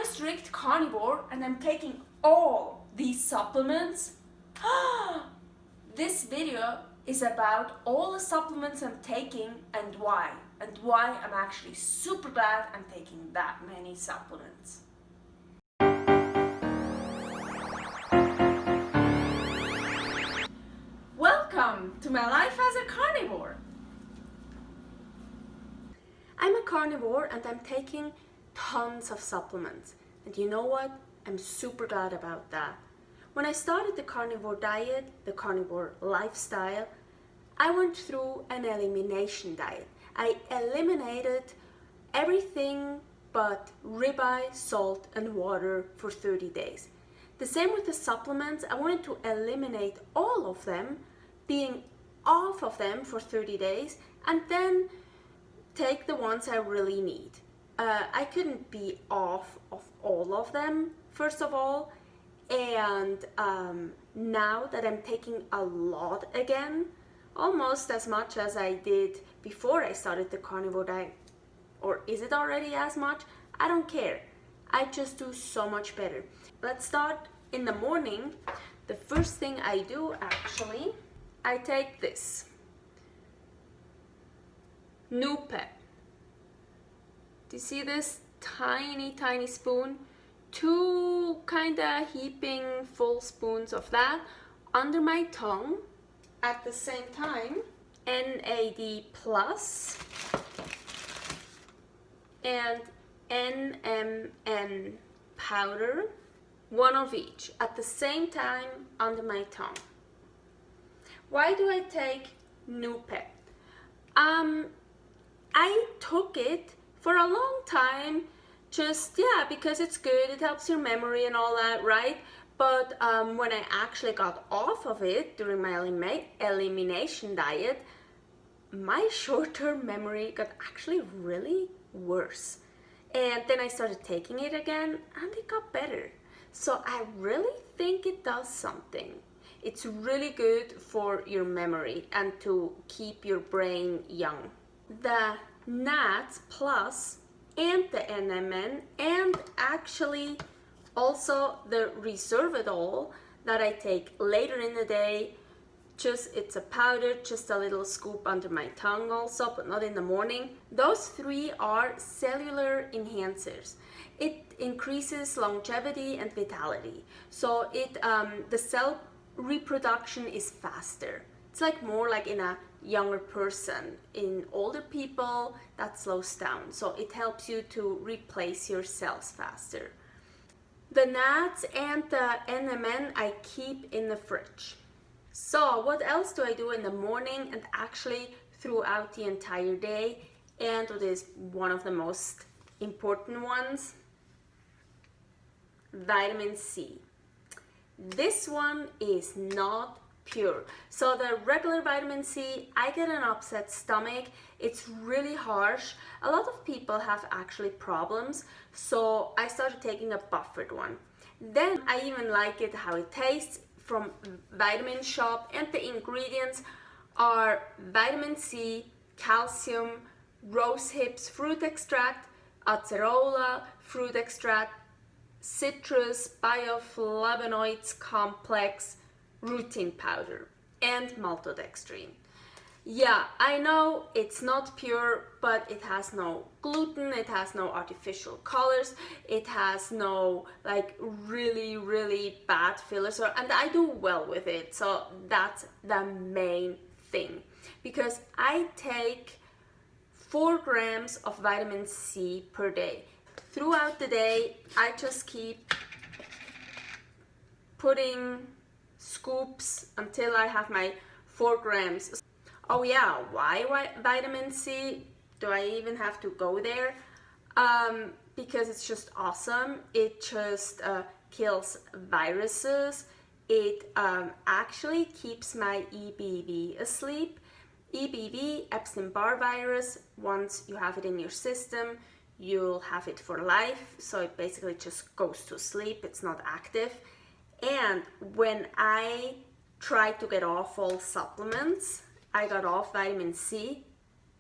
a strict carnivore and I'm taking all these supplements. This video is about all the supplements I'm taking and why I'm actually super glad I'm taking that many supplements. Welcome to my life as a carnivore. I'm a carnivore and I'm taking tons of supplements. And you know what? I'm super glad about that. When I started the carnivore diet, the carnivore lifestyle, I went through an elimination diet. I eliminated everything but ribeye, salt, and water for 30 days. The same with the supplements. I wanted to eliminate all of them, being off of them for 30 days, and then take the ones I really need. I couldn't be off of all of them, first of all, and now that I'm taking a lot again, almost as much as I did before I started the carnivore diet, or is it already as much? I don't care. I just do so much better. Let's start in the morning. The first thing I do, actually, I take this nehme. Do you see this tiny spoon? 2 kinda heaping full spoons of that under my tongue. At the same time, NAD plus and NMN powder, 1 of each, at the same time under my tongue. Why do I take nehme? I took it for a long time, just, yeah, because it's good, it helps your memory and all that, right? But when I actually got off of it during my elimination diet, my short-term memory got actually really worse. And then I started taking it again and it got better. So I really think it does something. It's really good for your memory and to keep your brain young. The NADs plus and the NMN and actually also the Resveratrol that I take later in the day, it's a powder, just a little scoop under my tongue also, but not in the morning. Those 3 are cellular enhancers. It increases longevity and vitality. So the cell reproduction is faster. It's like more like in a younger person. In older people, that slows down. So it helps you to replace your cells faster. The NADs and the NMN I keep in the fridge. So what else do I do in the morning and actually throughout the entire day? And what is one of the most important ones? Vitamin C. This one is not pure. So the regular vitamin C, I get an upset stomach. It's really harsh. A lot of people have actually problems, so I started taking a buffered one. Then I even like it how it tastes from Vitamin Shop, and the ingredients are vitamin C, calcium, rose hips fruit extract, acerola fruit extract, citrus bioflavonoids complex, rutin powder, and maltodextrin. Yeah, I know it's not pure, but it has no gluten, it has no artificial colors, it has no like really bad fillers, and I do well with it, so that's the main thing. Because I take 4 grams of vitamin C per day. Throughout the day, I just keep putting scoops until I have my 4 grams. Oh yeah, why vitamin C? Do I even have to go there? Because it's just awesome. It just kills viruses. It actually keeps my EBV asleep. EBV, Epstein-Barr virus, once you have it in your system, you'll have it for life. So it basically just goes to sleep. It's not active. And when I tried to get off all supplements, I got off vitamin C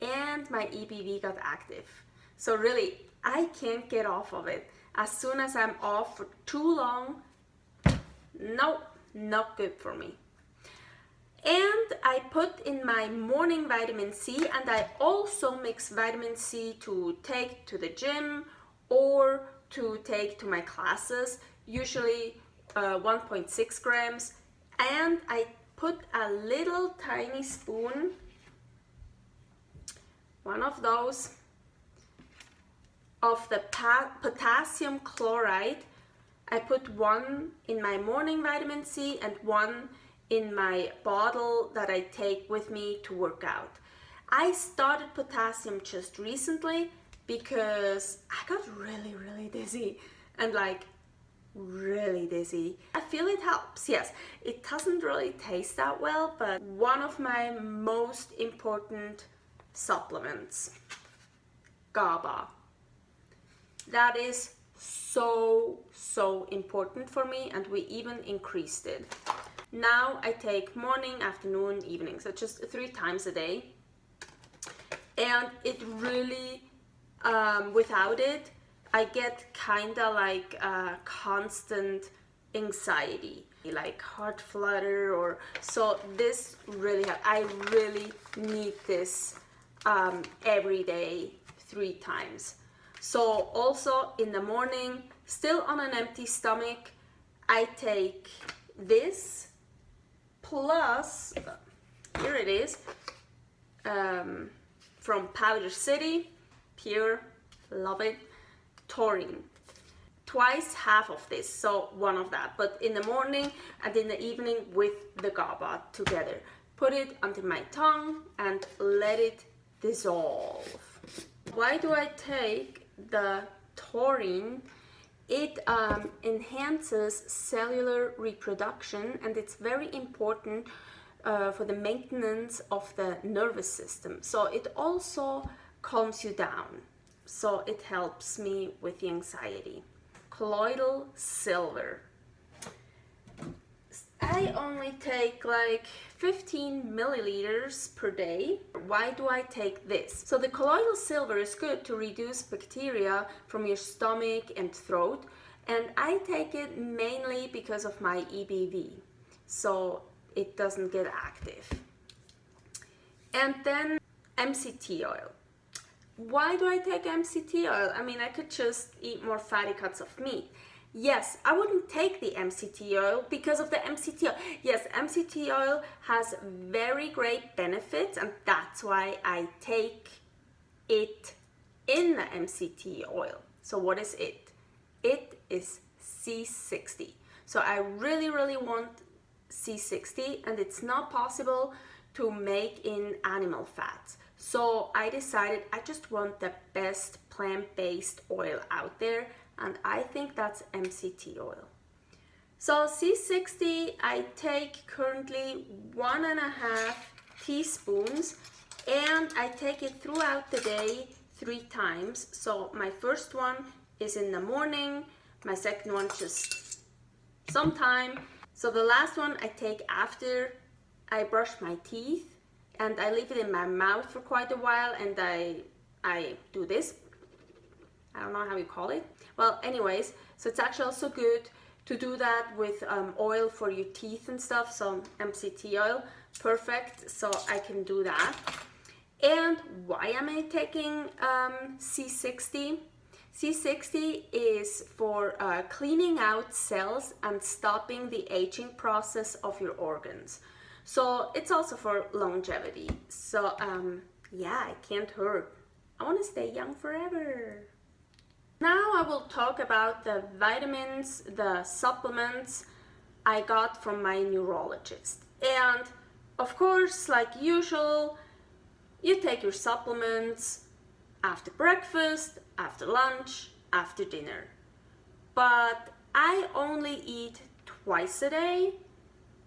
and my EBV got active. So really, I can't get off of it. As soon as I'm off for too long, nope, not good for me. And I put in my morning vitamin C, and I also mix vitamin C to take to the gym or to take to my classes, usually 1.6 grams. And I put a little tiny spoon, one of those, of the potassium chloride. I put one in my morning vitamin C and one in my bottle that I take with me to work out. I started potassium just recently because I got really dizzy and like really dizzy. I feel it helps. Yes, it doesn't really taste that well, but one of my most important supplements, Gaba. That is so important for me, and we even increased it. Now I take morning, afternoon, evening, so just 3 times a day. And it really, without it, I get kinda like a constant anxiety, like heart flutter, or so this really, I really need this every day, 3 times. So also in the morning, still on an empty stomach, I take this plus, here it is, from Powder City, pure, love it, taurine. Twice half of this, so one of that, but in the morning and in the evening with the Gaba together. Put it under my tongue and let it dissolve. Why do I take the taurine? It enhances cellular reproduction, and it's very important for the maintenance of the nervous system. So it also calms you down. So it helps me with the anxiety. Colloidal Silver. I only take like 15 milliliters per day. Why do I take this? So the colloidal silver is good to reduce bacteria from your stomach and throat, and I take it mainly because of my EBV, so it doesn't get active. And then MCT oil. Why do I take MCT oil? I mean, I could just eat more fatty cuts of meat. Yes, I wouldn't take the MCT oil because of the MCT oil. Yes, MCT oil has very great benefits, and that's why I take it in the MCT oil. So what is it? It is C60. So I really want C60, and it's not possible to make in animal fats. So I decided I just want the best plant-based oil out there, and I think that's MCT oil. So C60, I take currently 1.5 teaspoons, and I take it throughout the day 3 times. So my first one is in the morning, my second one just sometime. So the last one I take after I brush my teeth, and I leave it in my mouth for quite a while, and I do this. I don't know how you call it. Well, anyways, so it's actually also good to do that with oil for your teeth and stuff. So MCT oil, perfect. So I can do that. And why am I taking C60? C60 is for cleaning out cells and stopping the aging process of your organs. So it's also for longevity. So yeah, it can't hurt. I want to stay young forever. Now I will talk about the vitamins, the supplements I got from my neurologist. And of course, like usual, you take your supplements after breakfast, after lunch, after dinner. But I only eat twice a day,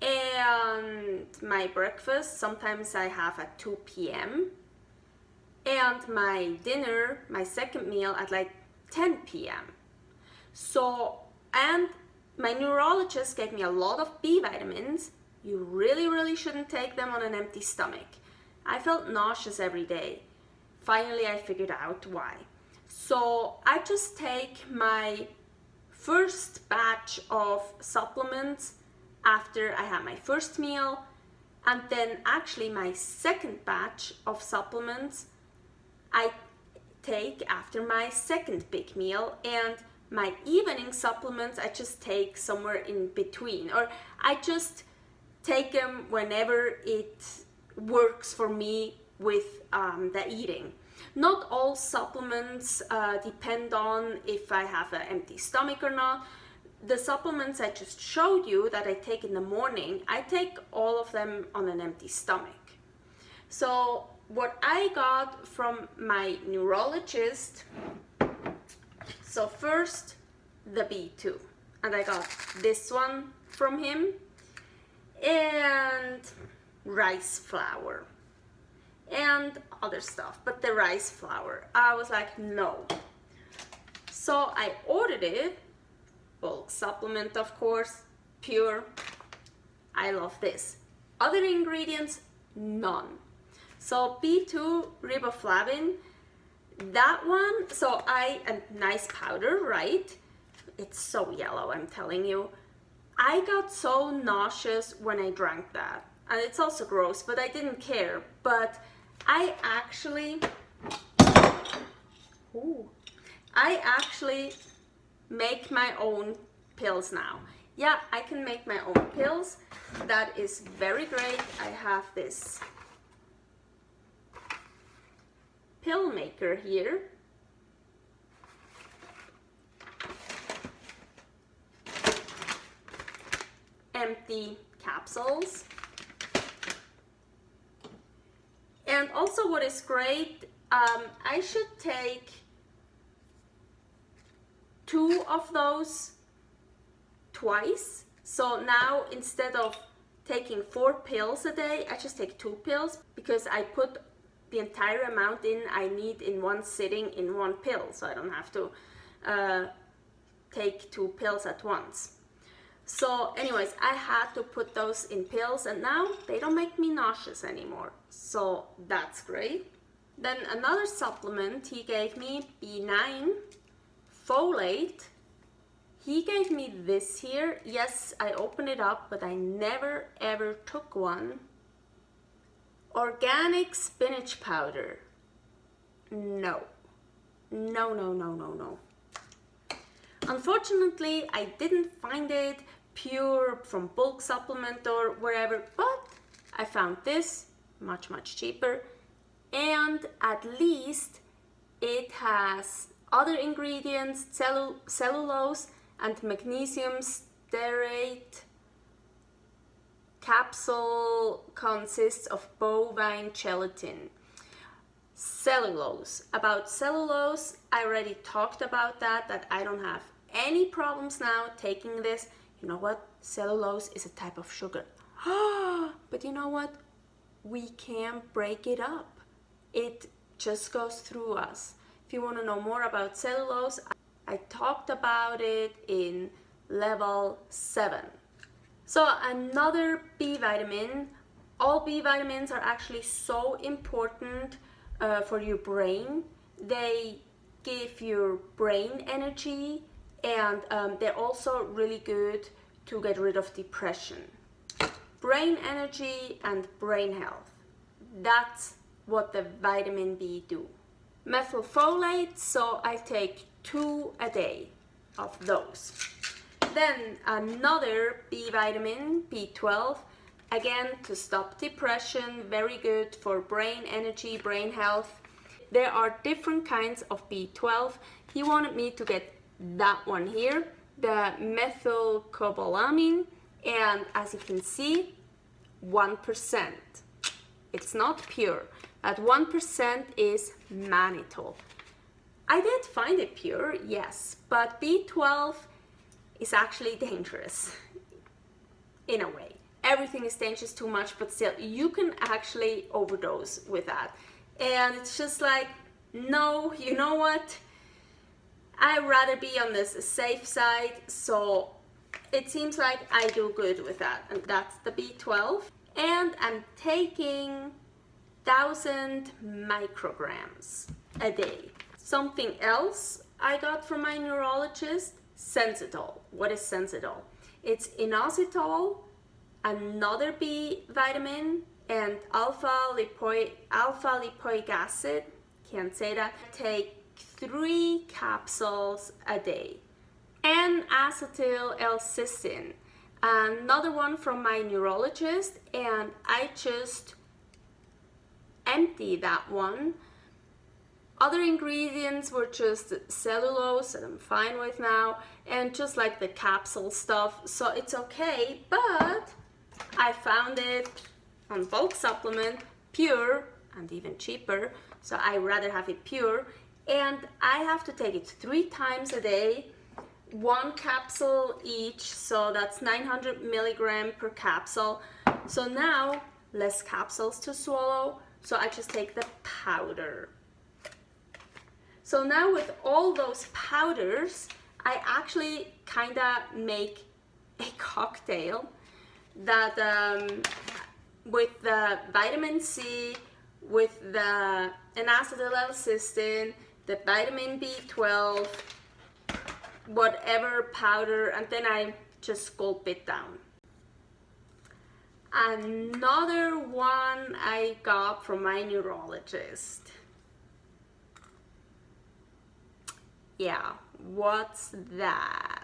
and my breakfast sometimes I have at 2 p.m. and my dinner, my second meal, at like 10 p.m. So, and my neurologist gave me a lot of B vitamins. You really shouldn't take them on an empty stomach. I felt nauseous every day. Finally, I figured out why. So I just take my first batch of supplements after I have my first meal, and then actually my second batch of supplements I take after my second big meal, and my evening supplements I just take somewhere in between, or I just take them whenever it works for me with the eating. Not all supplements depend on if I have an empty stomach or not. The supplements I just showed you that I take in the morning, I take all of them on an empty stomach. So what I got from my neurologist, so first the B2, and I got this one from him, and rice flour and other stuff, but the rice flour, I was like, no. So I ordered it, bulk supplement of course, pure. I love this. Other ingredients, none. So B2 riboflavin, that one, so a nice powder, right? It's so yellow, I'm telling you. I got so nauseous when I drank that, and it's also gross, but I didn't care. But I actually make my own pills now. Yeah, I can make my own pills. That is very great. I have this pill maker here. Empty capsules. And also what is great, I should take 2 of those twice. So now instead of taking 4 pills a day, I just take 2 pills, because I put the entire amount I need in one sitting in one pill, so I don't have to take 2 pills at once. So anyways, I had to put those in pills, and now they don't make me nauseous anymore. So that's great. Then another supplement he gave me, B9, folate. He gave me this here. Yes, I opened it up, but I never ever took one. Organic spinach powder. No. No, no, no, no, no. Unfortunately, I didn't find it pure from bulk supplement or wherever, but I found this much cheaper, and at least it has other ingredients, cellulose and magnesium stearate. Capsule consists of bovine gelatin. Cellulose. About cellulose, I already talked about that I don't have any problems now taking this. You know what? Cellulose is a type of sugar. But you know what? We can't break it up. It just goes through us. If you want to know more about cellulose, I talked about it in level 7. So another B vitamin. All B vitamins are actually so important for your brain. They give your brain energy, and they're also really good to get rid of depression. Brain energy and brain health. That's what the vitamin B do. Methylfolate, so I take 2 a day of those. Then another B vitamin, B12, again to stop depression, very good for brain energy, brain health. There are different kinds of B12. He wanted me to get that one here, the methylcobalamin, and as you can see, 1%. It's not pure. At 1% is mannitol. I did find it pure, yes, but B12 is actually dangerous in a way. Everything is dangerous too much, but still, you can actually overdose with that. And it's just like, no, you know what? I'd rather be on this safe side, so it seems like I do good with that. And that's the B12. And I'm taking 1,000 micrograms a day. Something else I got from my neurologist, Sensitol. What is Sensitol? It's inositol, another B vitamin, and alpha lipoic acid. Can't say that. Take 3 capsules a day. And acetyl L-cysteine, another one from my neurologist, and I just empty that one. Other ingredients were just cellulose that I'm fine with now, and just like the capsule stuff, so it's okay, but I found it on bulk supplement, pure, and even cheaper, so I rather have it pure, and I have to take it 3 times a day, 1 capsule each, so that's 900 milligram per capsule. So now less capsules to swallow, so I just take the powder. So now with all those powders, I actually kinda make a cocktail that with the vitamin C, with the acetyl L-cysteine, the vitamin B12, whatever powder, and then I just gulp it down. Another one I got from my neurologist. Yeah, what's that?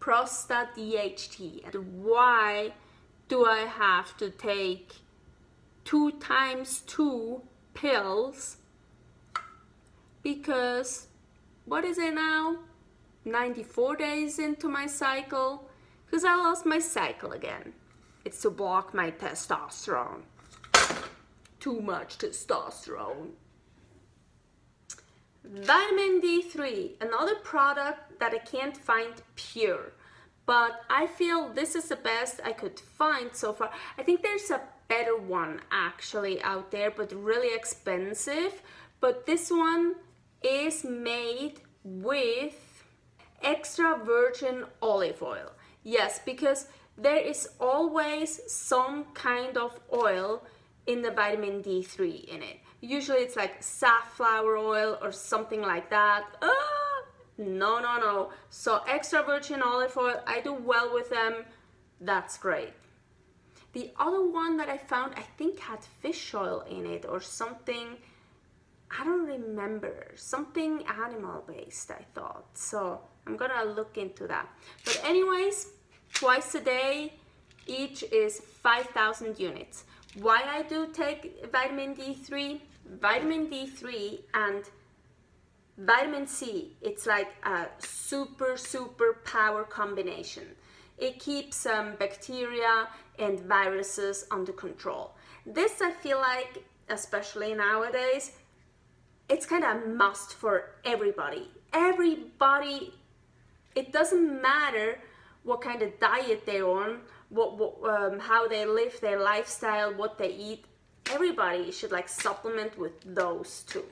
Prostate DHT. And why do I have to take 2 times 2 pills? Because, what is it now? 94 days into my cycle, because I lost my cycle again. It's to block my testosterone. Too much testosterone. Vitamin D3, another product that I can't find pure, but I feel this is the best I could find so far. I think there's a better one actually out there, but really expensive. But this one is made with extra virgin olive oil. Yes, because there is always some kind of oil in the vitamin D3 in it. Usually it's like safflower oil or something like that. No. So extra virgin olive oil, I do well with them. That's great. The other one that I found, I think had fish oil in it or something. I don't remember. Something animal based, I thought. So I'm gonna look into that. But anyways, twice a day, each is 5,000 units. Why I do take vitamin D3? Vitamin D3 and vitamin C, it's like a super power combination. It keeps bacteria and viruses under control. This I feel like, especially nowadays, it's kind of a must for everybody. Everybody, it doesn't matter what kind of diet they're on, how they live their lifestyle, what they eat. Everybody should like supplement with those two.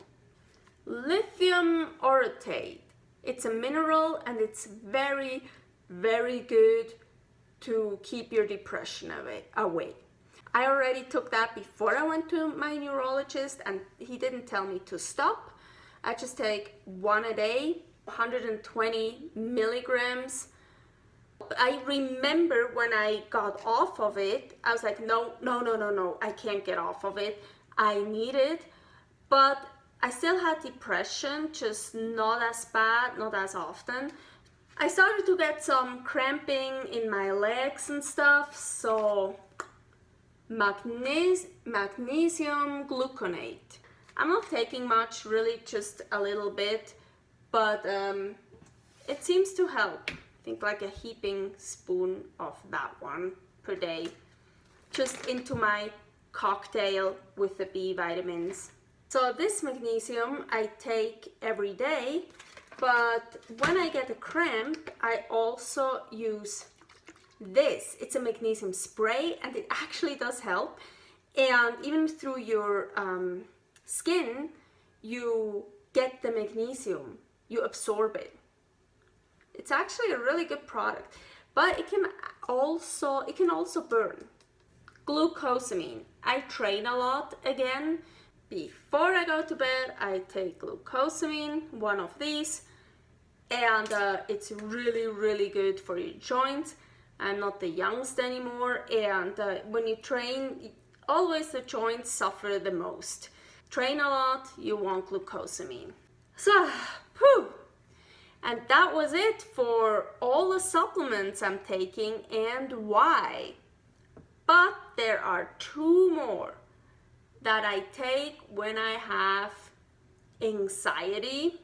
Lithium Orotate. It's a mineral and it's very good to keep your depression away. I already took that before I went to my neurologist and he didn't tell me to stop. I just take 1 a day, 120 milligrams. I remember when I got off of it, I was like, no, I can't get off of it. I need it, but I still had depression, just not as bad, not as often. I started to get some cramping in my legs and stuff, so magnesium gluconate. I'm not taking much, really just a little bit, but it seems to help. I think like a heaping spoon of that one per day, just into my cocktail with the B vitamins. So this magnesium I take every day, but when I get a cramp, I also use this. It's a magnesium spray and it actually does help. And even through your skin, you get the magnesium, you absorb it. It's actually a really good product, but it can also burn. Glucosamine. I train a lot again, before I go to bed, I take glucosamine, one of these, and it's really, really good for your joints. I'm not the youngest anymore, and when you train, always the joints suffer the most. Train a lot, you want glucosamine. So, whew. And that was it for all the supplements I'm taking and why. But there are two more that I take when I have anxiety,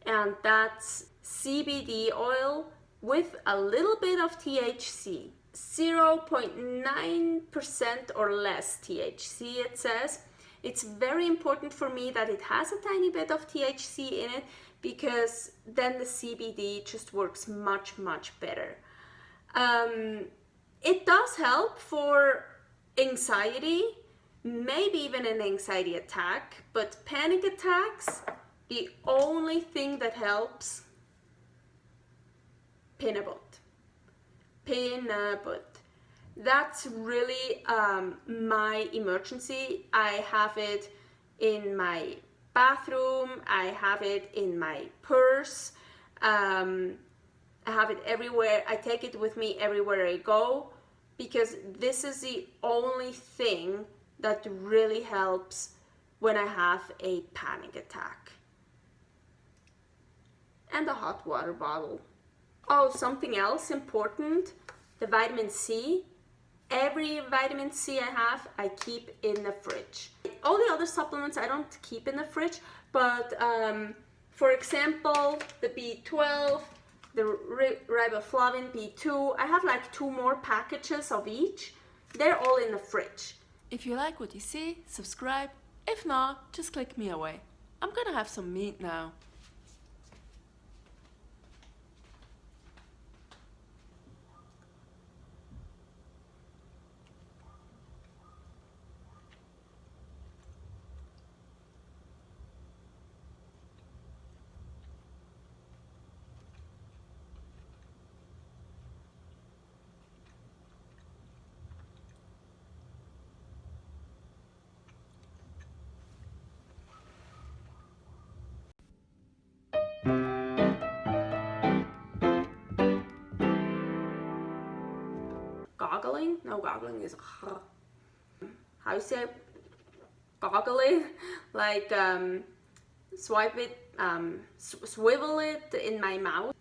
and that's CBD oil with a little bit of THC, 0.9% or less THC it says. It's very important for me that it has a tiny bit of THC in it, because then the CBD just works much, much better. It does help for anxiety, maybe even an anxiety attack, but panic attacks, the only thing that helps, peanut. That's really my emergency. I have it in my bathroom, I have it in my purse, I have it everywhere. I take it with me everywhere I go, because this is the only thing that really helps when I have a panic attack. And a hot water bottle. Oh, something else important, the vitamin C. Every vitamin C I have, I keep in the fridge. All the other supplements I don't keep in the fridge, but for example, the B12, the riboflavin B2, I have like 2 more packages of each. They're all in the fridge. If you like what you see, subscribe. If not, just click me away. I'm gonna have some meat now. Goggling? No, goggling is how you say goggling? Like swipe it, swivel it in my mouth.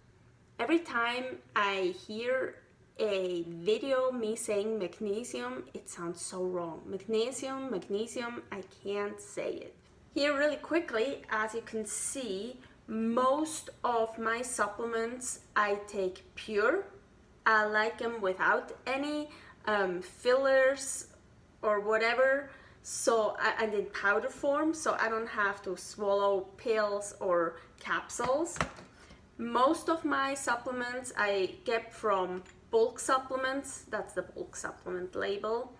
Every time I hear a video me saying magnesium, it sounds so wrong. Magnesium, I can't say it. Here really quickly, as you can see, most of my supplements I take pure. I like them without any fillers or whatever, so and in powder form, so I don't have to swallow pills or capsules. Most of my supplements I get from bulk supplements. That's the bulk supplement label.